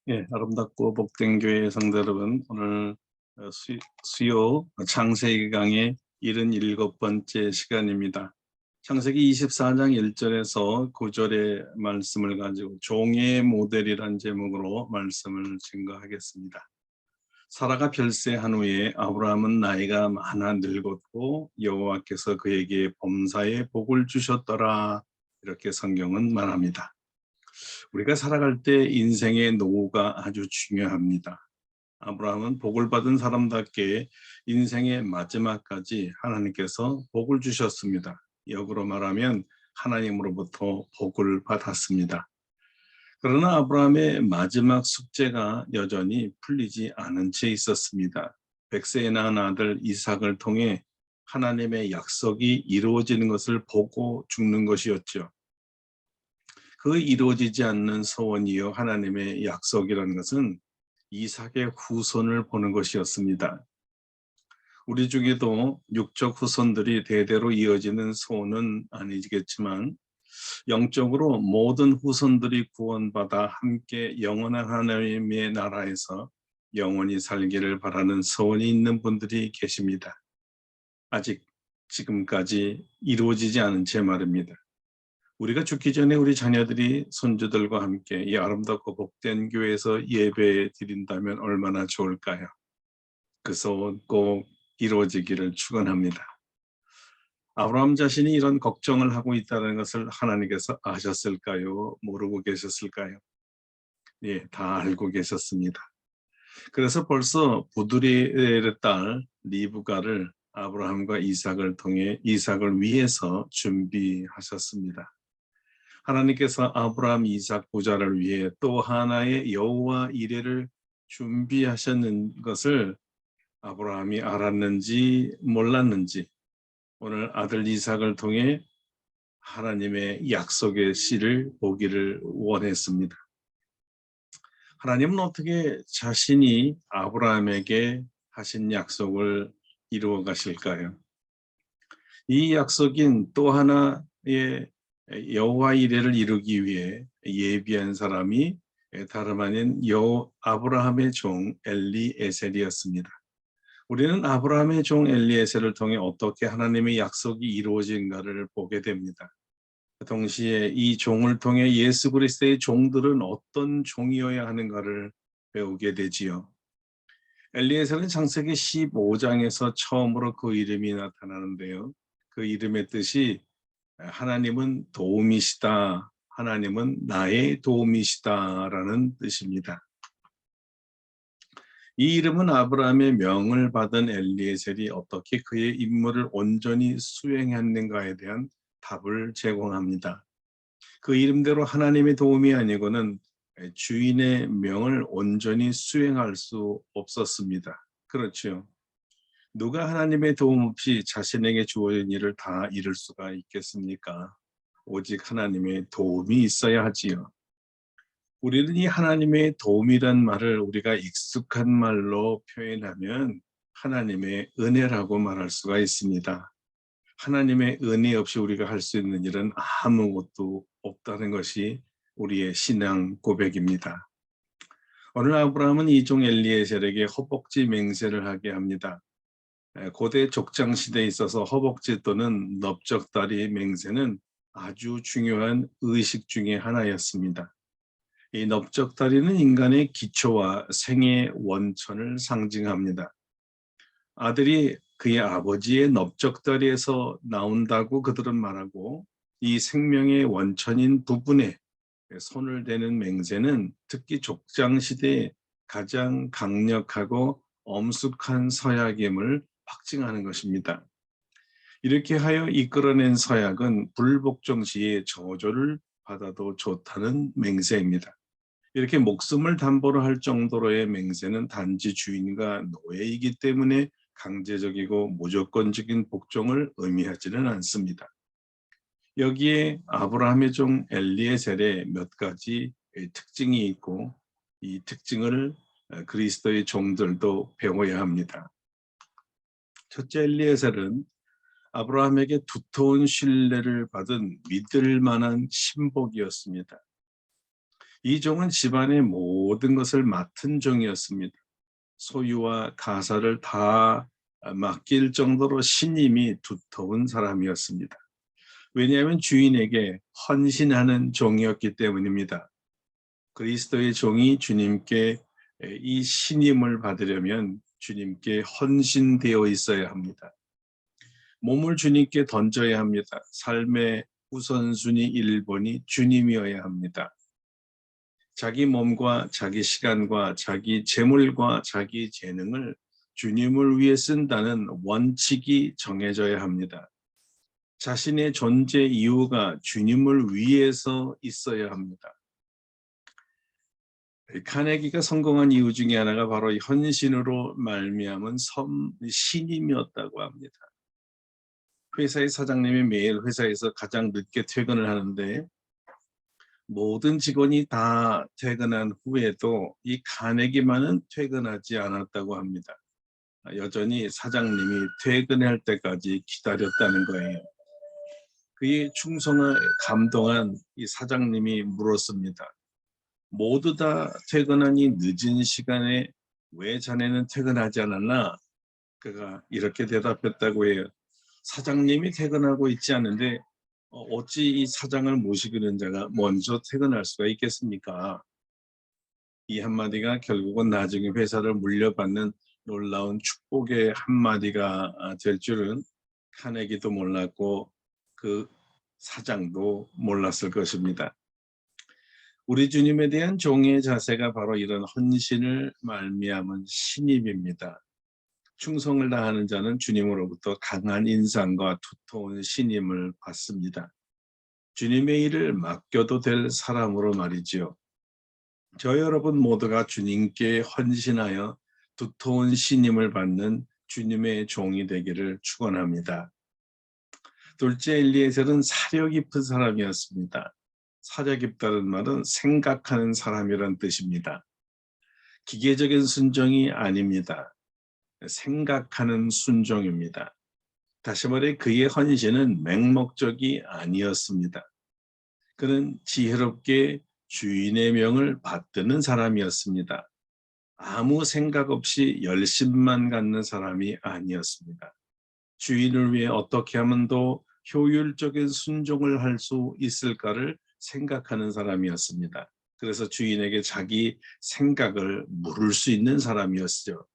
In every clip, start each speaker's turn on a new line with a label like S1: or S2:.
S1: 예, 아름답고 복된 교회 성도 여러분, 오늘 수요 창세기 강의 77번째 시간입니다. 창세기 24장 1절에서 9절의 말씀을 가지고 종의 모델이란 제목으로 말씀을 증거하겠습니다. 사라가 별세한 후에 아브라함은 나이가 많아 늙었고 여호와께서 그에게 범사에 복을 주셨더라, 이렇게 성경은 말합니다. 우리가 살아갈 때 인생의 노후가 아주 중요합니다. 아브라함은 복을 받은 사람답게 인생의 마지막까지 하나님께서 복을 주셨습니다. 역으로 말하면 하나님으로부터 복을 받았습니다. 그러나 아브라함의 마지막 숙제가 여전히 풀리지 않은 채 있었습니다. 100세에 낳은 아들 이삭을 통해 하나님의 약속이 이루어지는 것을 보고 죽는 것이었죠. 그 이루어지지 않는 소원이요 하나님의 약속이라는 것은 이삭의 후손을 보는 것이었습니다. 우리 중에도 육적 후손들이 대대로 이어지는 소원은 아니겠지만 영적으로 모든 후손들이 구원받아 함께 영원한 하나님의 나라에서 영원히 살기를 바라는 소원이 있는 분들이 계십니다. 아직 지금까지 이루어지지 않은 채 말입니다. 우리가 죽기 전에 우리 자녀들이 손주들과 함께 이 아름답고 복된 교회에서 예배 드린다면 얼마나 좋을까요? 그 소원 꼭 이루어지기를 축원합니다. 아브라함 자신이 이런 걱정을 하고 있다는 것을 하나님께서 아셨을까요? 모르고 계셨을까요? 예, 다 알고 계셨습니다. 그래서 벌써 부두리엘의 딸 리브가를 아브라함과 이삭을 통해 이삭을 위해서 준비하셨습니다. 하나님께서 아브라함, 이삭 부자를 위해 또 하나의 여호와 이레를 준비하셨는 것을 아브라함이 알았는지 몰랐는지 오늘 아들 이삭을 통해 하나님의 약속의 씨를 보기를 원했습니다. 하나님은 어떻게 자신이 아브라함에게 하신 약속을 이루어 가실까요? 이 약속인 또 하나의 여호와 이레를 이루기 위해 예비한 사람이 다름 아닌 아브라함의 종 엘리에셀이었습니다. 우리는 아브라함의 종 엘리에셀을 통해 어떻게 하나님의 약속이 이루어진가를 보게 됩니다. 동시에 이 종을 통해 예수 그리스도의 종들은 어떤 종이어야 하는가를 배우게 되지요. 엘리에셀은 창세기 15장에서 처음으로 그 이름이 나타나는데요. 그 이름의 뜻이 하나님은 도움이시다, 하나님은 나의 도움이시다라는 뜻입니다. 이 이름은 아브라함의 명을 받은 엘리에셀이 어떻게 그의 임무를 온전히 수행했는가에 대한 답을 제공합니다. 그 이름대로 하나님의 도움이 아니고는 주인의 명을 온전히 수행할 수 없었습니다. 그렇죠. 누가 하나님의 도움 없이 자신에게 주어진 일을 다 이룰 수가 있겠습니까? 오직 하나님의 도움이 있어야 하지요. 우리는 이 하나님의 도움이란 말을 우리가 익숙한 말로 표현하면 하나님의 은혜라고 말할 수가 있습니다. 하나님의 은혜 없이 우리가 할 수 있는 일은 아무것도 없다는 것이 우리의 신앙 고백입니다. 오늘 아브라함은 이 종 엘리에셀에게 허벅지 맹세를 하게 합니다. 고대 족장 시대에 있어서 허벅지 또는 넓적다리 맹세는 아주 중요한 의식 중의 하나였습니다. 이 넓적다리는 인간의 기초와 생의 원천을 상징합니다. 아들이 그의 아버지의 넓적다리에서 나온다고 그들은 말하고 이 생명의 원천인 부분에 손을 대는 맹세는 특히 족장 시대에 가장 강력하고 엄숙한 서약임을 확증하는 것입니다. 이렇게 하여 이끌어낸 서약은 불복종 시에 저조를 받아도 좋다는 맹세입니다. 이렇게 목숨을 담보로 할 정도로의 맹세는 단지 주인과 노예이기 때문에 강제적이고 무조건적인 복종을 의미하지는 않습니다. 여기에 아브라함의 종 엘리에셀의 몇 가지 특징이 있고 이 특징을 그리스도의 종들도 배워야 합니다. 첫째, 엘리에셀은 아브라함에게 두터운 신뢰를 받은 믿을 만한 신복이었습니다. 이 종은 집안의 모든 것을 맡은 종이었습니다. 소유와 가사를 다 맡길 정도로 신임이 두터운 사람이었습니다. 왜냐하면 주인에게 헌신하는 종이었기 때문입니다. 그리스도의 종이 주님께 이 신임을 받으려면 주님께 헌신되어 있어야 합니다. 몸을 주님께 던져야 합니다. 삶의 우선순위 1번이 주님이어야 합니다. 자기 몸과 자기 시간과 자기 재물과 자기 재능을 주님을 위해 쓴다는 원칙이 정해져야 합니다. 자신의 존재 이유가 주님을 위해서 있어야 합니다. 카네기가 성공한 이유 중에 하나가 바로 헌신으로 말미암은 신임이었다고 합니다. 회사의 사장님이 매일 회사에서 가장 늦게 퇴근을 하는데 모든 직원이 다 퇴근한 후에도 이 카네기만은 퇴근하지 않았다고 합니다. 여전히 사장님이 퇴근할 때까지 기다렸다는 거예요. 그의 충성에 감동한 이 사장님이 물었습니다. 모두 다 퇴근하니 늦은 시간에 왜 자네는 퇴근하지 않았나? 그가 이렇게 대답했다고 해요. 사장님이 퇴근하고 있지 않은데 어찌 이 사장을 모시는 자가 먼저 퇴근할 수가 있겠습니까? 이 한마디가 결국은 나중에 회사를 물려받는 놀라운 축복의 한마디가 될 줄은 카네기도 몰랐고 그 사장도 몰랐을 것입니다. 우리 주님에 대한 종의 자세가 바로 이런 헌신을 말미암은 신임입니다. 충성을 다하는 자는 주님으로부터 강한 인상과 두터운 신임을 받습니다. 주님의 일을 맡겨도 될 사람으로 말이지요. 저 여러분 모두가 주님께 헌신하여 두터운 신임을 받는 주님의 종이 되기를 축원합니다. 둘째 엘리에셀은 사려 깊은 사람이었습니다. 사려 깊다는 말은 생각하는 사람이란 뜻입니다. 기계적인 순종이 아닙니다. 생각하는 순종입니다. 다시 말해 그의 헌신은 맹목적이 아니었습니다. 그는 지혜롭게 주인의 명을 받드는 사람이었습니다. 아무 생각 없이 열심만 갖는 사람이 아니었습니다. 주인을 위해 어떻게 하면 더 효율적인 순종을 할 수 있을까를 생각하는 사람이었습니다. 그래서 주인에게 자기 생각을 물을 수 있는 사람이었죠.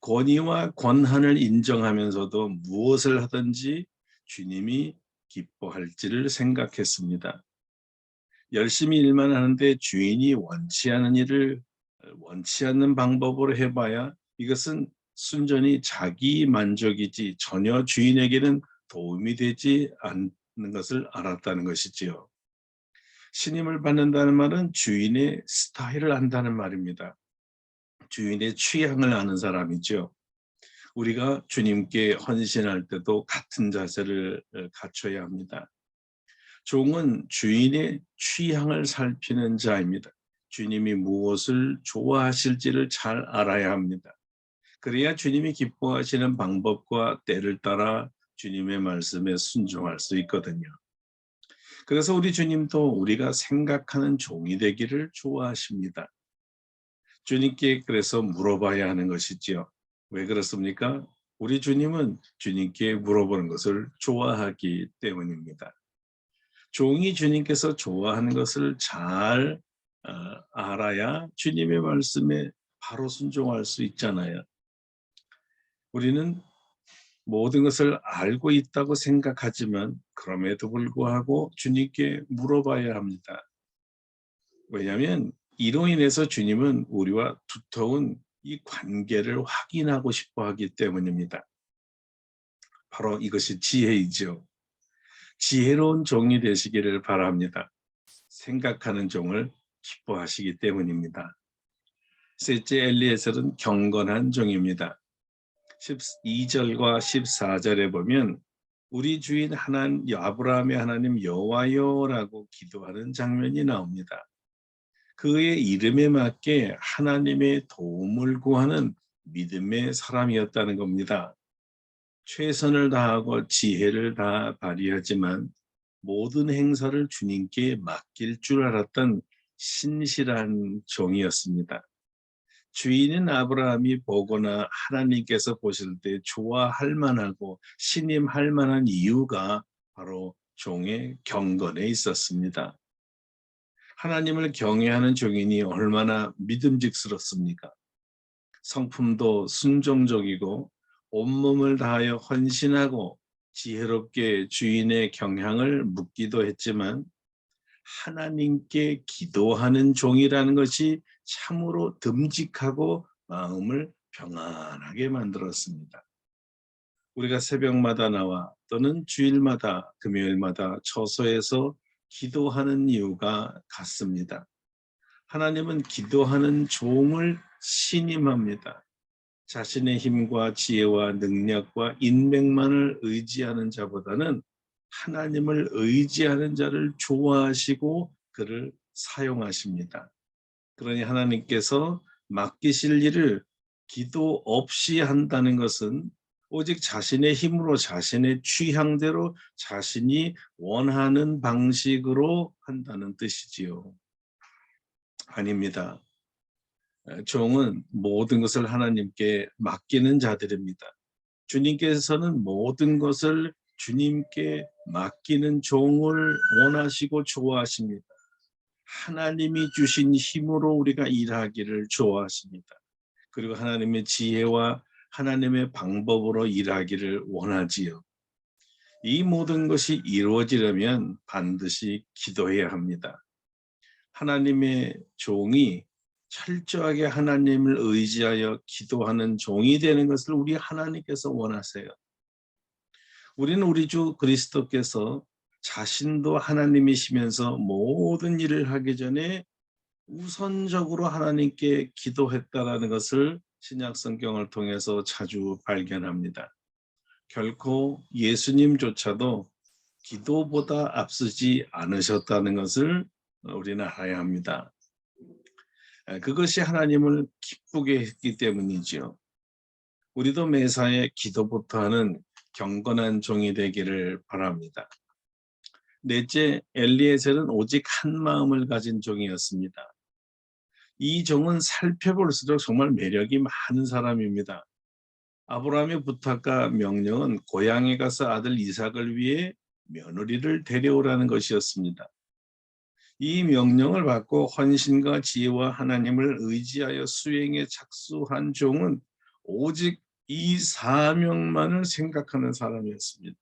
S1: 권위와 권한을 인정하면서도 무엇을 하든지 주님이 기뻐할지를 생각했습니다. 열심히 일만 하는데 주인이 원치 않은 일을 원치 않는 방법으로 해봐야 이것은 순전히 자기 만족이지 전혀 주인에게는 도움이 되지 않는 것을 알았다는 것이지요. 신임을 받는다는 말은 주인의 스타일을 안다는 말입니다. 주인의 취향을 아는 사람이죠. 우리가 주님께 헌신할 때도 같은 자세를 갖춰야 합니다. 종은 주인의 취향을 살피는 자입니다. 주님이 무엇을 좋아하실지를 잘 알아야 합니다. 그래야 주님이 기뻐하시는 방법과 때를 따라 주님의 말씀에 순종할 수 있거든요. 그래서 우리 주님도 우리가 생각하는 종이 되기를 좋아하십니다. 주님께 그래서 물어봐야 하는 것이지요. 왜 그렇습니까? 우리 주님은 주님께 물어보는 것을 좋아하기 때문입니다. 종이 주님께서 좋아하는 것을 잘 알아야 주님의 말씀에 바로 순종할 수 있잖아요. 우리는 모든 것을 알고 있다고 생각하지만 그럼에도 불구하고 주님께 물어봐야 합니다. 왜냐하면 이로 인해서 주님은 우리와 두터운 이 관계를 확인하고 싶어 하기 때문입니다. 바로 이것이 지혜이죠. 지혜로운 종이 되시기를 바랍니다. 생각하는 종을 기뻐하시기 때문입니다. 셋째 엘리에셀은 경건한 종입니다. 12절과 14절에 보면 우리 주인 아브라함의 하나님 여호와여라고 기도하는 장면이 나옵니다. 그의 이름에 맞게 하나님의 도움을 구하는 믿음의 사람이었다는 겁니다. 최선을 다하고 지혜를 다 발휘하지만 모든 행사를 주님께 맡길 줄 알았던 신실한 종이었습니다. 주인인 아브라함이 보거나 하나님께서 보실 때 좋아할 만하고 신임할 만한 이유가 바로 종의 경건에 있었습니다. 하나님을 경외하는 종인이 얼마나 믿음직스럽습니까? 성품도 순종적이고 온몸을 다하여 헌신하고 지혜롭게 주인의 경향을 묻기도 했지만 하나님께 기도하는 종이라는 것이 참으로 듬직하고 마음을 평안하게 만들었습니다. 우리가 새벽마다 나와 또는 주일마다 금요일마다 처소에서 기도하는 이유가 같습니다. 하나님은 기도하는 종을 신임합니다. 자신의 힘과 지혜와 능력과 인맥만을 의지하는 자보다는 하나님을 의지하는 자를 좋아하시고 그를 사용하십니다. 그러니 하나님께서 맡기실 일을 기도 없이 한다는 것은 오직 자신의 힘으로 자신의 취향대로 자신이 원하는 방식으로 한다는 뜻이지요. 아닙니다. 종은 모든 것을 하나님께 맡기는 자들입니다. 주님께서는 모든 것을 주님께 맡기는 종을 원하시고 좋아하십니다. 하나님이 주신 힘으로 우리가 일하기를 좋아하십니다. 그리고 하나님의 지혜와 하나님의 방법으로 일하기를 원하지요. 이 모든 것이 이루어지려면 반드시 기도해야 합니다. 하나님의 종이 철저하게 하나님을 의지하여 기도하는 종이 되는 것을 우리 하나님께서 원하세요. 우리는 우리 주 그리스도께서 자신도 하나님이시면서 모든 일을 하기 전에 우선적으로 하나님께 기도했다라는 것을 신약 성경을 통해서 자주 발견합니다. 결코 예수님조차도 기도보다 앞서지 않으셨다는 것을 우리는 알아야 합니다. 그것이 하나님을 기쁘게 했기 때문이지요. 우리도 매사에 기도부터 하는 경건한 종이 되기를 바랍니다. 넷째, 엘리에셀은 오직 한 마음을 가진 종이었습니다. 이 종은 살펴볼수록 정말 매력이 많은 사람입니다. 아브라함의 부탁과 명령은 고향에 가서 아들 이삭을 위해 며느리를 데려오라는 것이었습니다. 이 명령을 받고 헌신과 지혜와 하나님을 의지하여 수행에 착수한 종은 오직 이 사명만을 생각하는 사람이었습니다.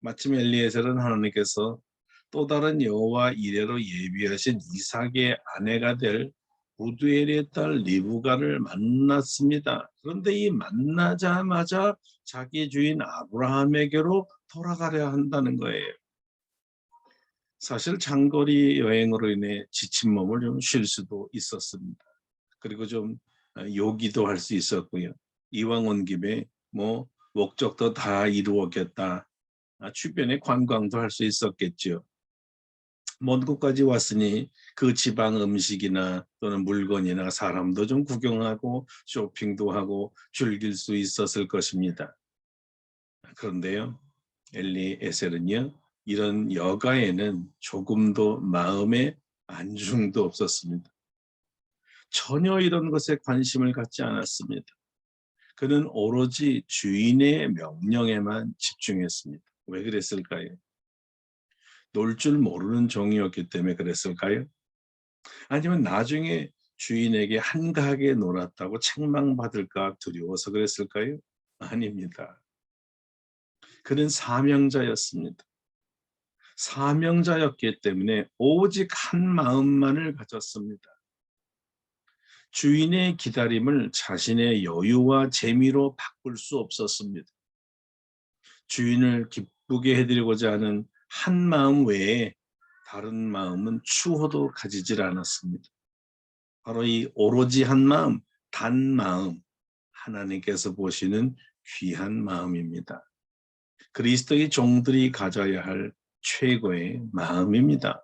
S1: 마침 엘리에셀은 하나님께서 또 다른 여호와 이레로 예비하신 이삭의 아내가 될 부두엘의 딸 리브가를 만났습니다. 그런데 이 만나자마자 자기 주인 아브라함에게로 돌아가려 한다는 거예요. 사실 장거리 여행으로 인해 지친 몸을 좀 쉴 수도 있었습니다. 그리고 좀 요기도 할 수 있었고요. 이왕 온 김에 뭐 목적도 다 이루었겠다. 주변에 관광도 할 수 있었겠죠. 먼 곳까지 왔으니 그 지방 음식이나 또는 물건이나 사람도 좀 구경하고 쇼핑도 하고 즐길 수 있었을 것입니다. 그런데요, 엘리에셀은요, 이런 여가에는 조금도 마음의 안중도 없었습니다. 전혀 이런 것에 관심을 갖지 않았습니다. 그는 오로지 주인의 명령에만 집중했습니다. 왜 그랬을까요? 놀 줄 모르는 종이었기 때문에 그랬을까요? 아니면 나중에 주인에게 한가하게 놀았다고 책망받을까 두려워서 그랬을까요? 아닙니다. 그는 사명자였습니다. 사명자였기 때문에 오직 한 마음만을 가졌습니다. 주인의 기다림을 자신의 여유와 재미로 바꿀 수 없었습니다. 주인을 기쁘게 해드리고자 하는 한 마음 외에 다른 마음은 추호도 가지질 않았습니다. 바로 이 오로지 한 마음, 단 마음, 하나님께서 보시는 귀한 마음입니다. 그리스도의 종들이 가져야 할 최고의 마음입니다.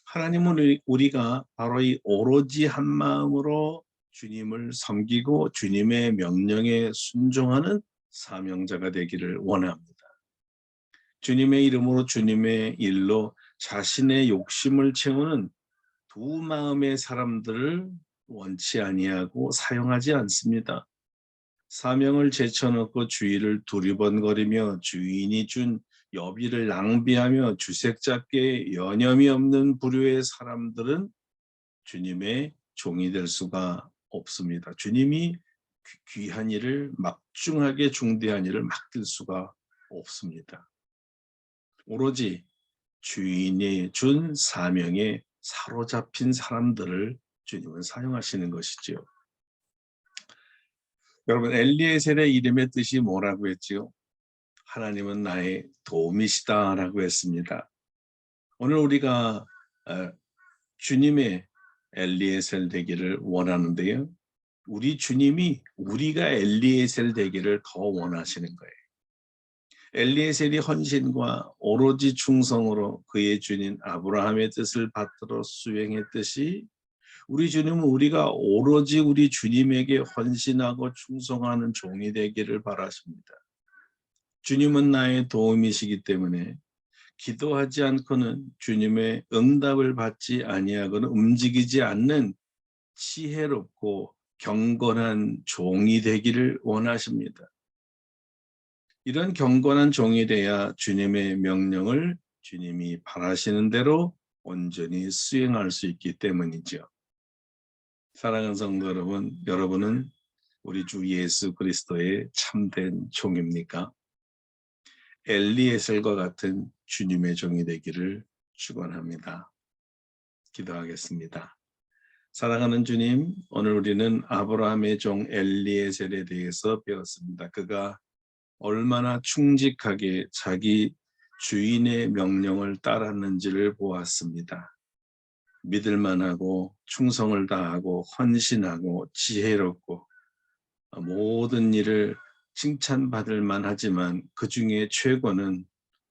S1: 하나님은 우리가 바로 이 오로지 한 마음으로 주님을 섬기고 주님의 명령에 순종하는 사명자가 되기를 원합니다. 주님의 이름으로 주님의 일로 자신의 욕심을 채우는 두 마음의 사람들을 원치 아니하고 사용하지 않습니다. 사명을 제쳐놓고 주의를 두리번거리며 주인이 준 여비를 낭비하며 주색 잡기에 여념이 없는 부류의 사람들은 주님의 종이 될 수가 없습니다. 주님이 귀한 일을 막중하게 중대한 일을 맡길 수가 없습니다. 오로지 주인이 준 사명에 사로잡힌 사람들을 주님은 사용하시는 것이지요. 여러분, 엘리에셀의 이름의 뜻이 뭐라고 했지요? 하나님은 나의 도움이시다라고 했습니다. 오늘 우리가 주님의 엘리에셀 되기를 원하는데요. 우리 주님이 우리가 엘리에셀 되기를 더 원하시는 거예요. 엘리에셀이 헌신과 오로지 충성으로 그의 주님 아브라함의 뜻을 받들어 수행했듯이 우리 주님은 우리가 오로지 우리 주님에게 헌신하고 충성하는 종이 되기를 바라십니다. 주님은 나의 도움이시기 때문에 기도하지 않고는 주님의 응답을 받지 아니하고는 움직이지 않는 지혜롭고 경건한 종이 되기를 원하십니다. 이런 경건한 종이 돼야 주님의 명령을 주님이 바라시는 대로 온전히 수행할 수 있기 때문이죠. 사랑하는 성도 여러분, 여러분은 우리 주 예수 그리스도의 참된 종입니까? 엘리에셀과 같은 주님의 종이 되기를 축원합니다. 기도하겠습니다. 사랑하는 주님, 오늘 우리는 아브라함의 종 엘리에셀에 대해서 배웠습니다. 그가 얼마나 충직하게 자기 주인의 명령을 따랐는지를 보았습니다. 믿을만하고 충성을 다하고 헌신하고 지혜롭고 모든 일을 칭찬받을 만하지만 그 중에 최고는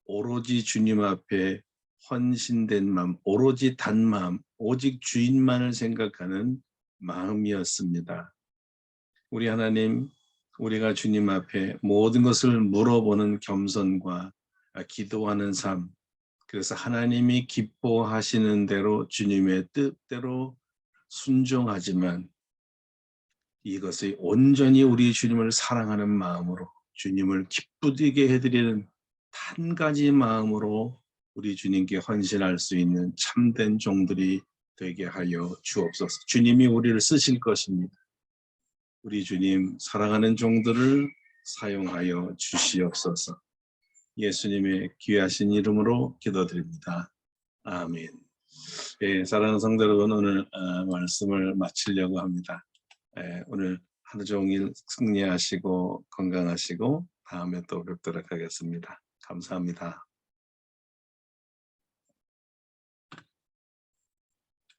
S1: 오로지 주님 앞에 헌신된 마음, 오로지 단마음, 오직 주인만을 생각하는 마음이었습니다. 우리 하나님, 우리가 주님 앞에 모든 것을 물어보는 겸손과 기도하는 삶, 그래서 하나님이 기뻐하시는 대로 주님의 뜻대로 순종하지만 이것이 온전히 우리 주님을 사랑하는 마음으로 주님을 기쁘게 해드리는 한 가지 마음으로 우리 주님께 헌신할 수 있는 참된 종들이 되게 하여 주옵소서. 주님이 우리를 쓰실 것입니다. 우리 주님 사랑하는 종들을 사용하여 주시옵소서. 예수님의 귀하신 이름으로 기도드립니다. 아멘. 예, 사랑하는 성도 여러분, 오늘 말씀을 마치려고 합니다. 오늘 하루 종일 승리하시고 건강하시고 다음에 또 뵙도록 하겠습니다. 감사합니다.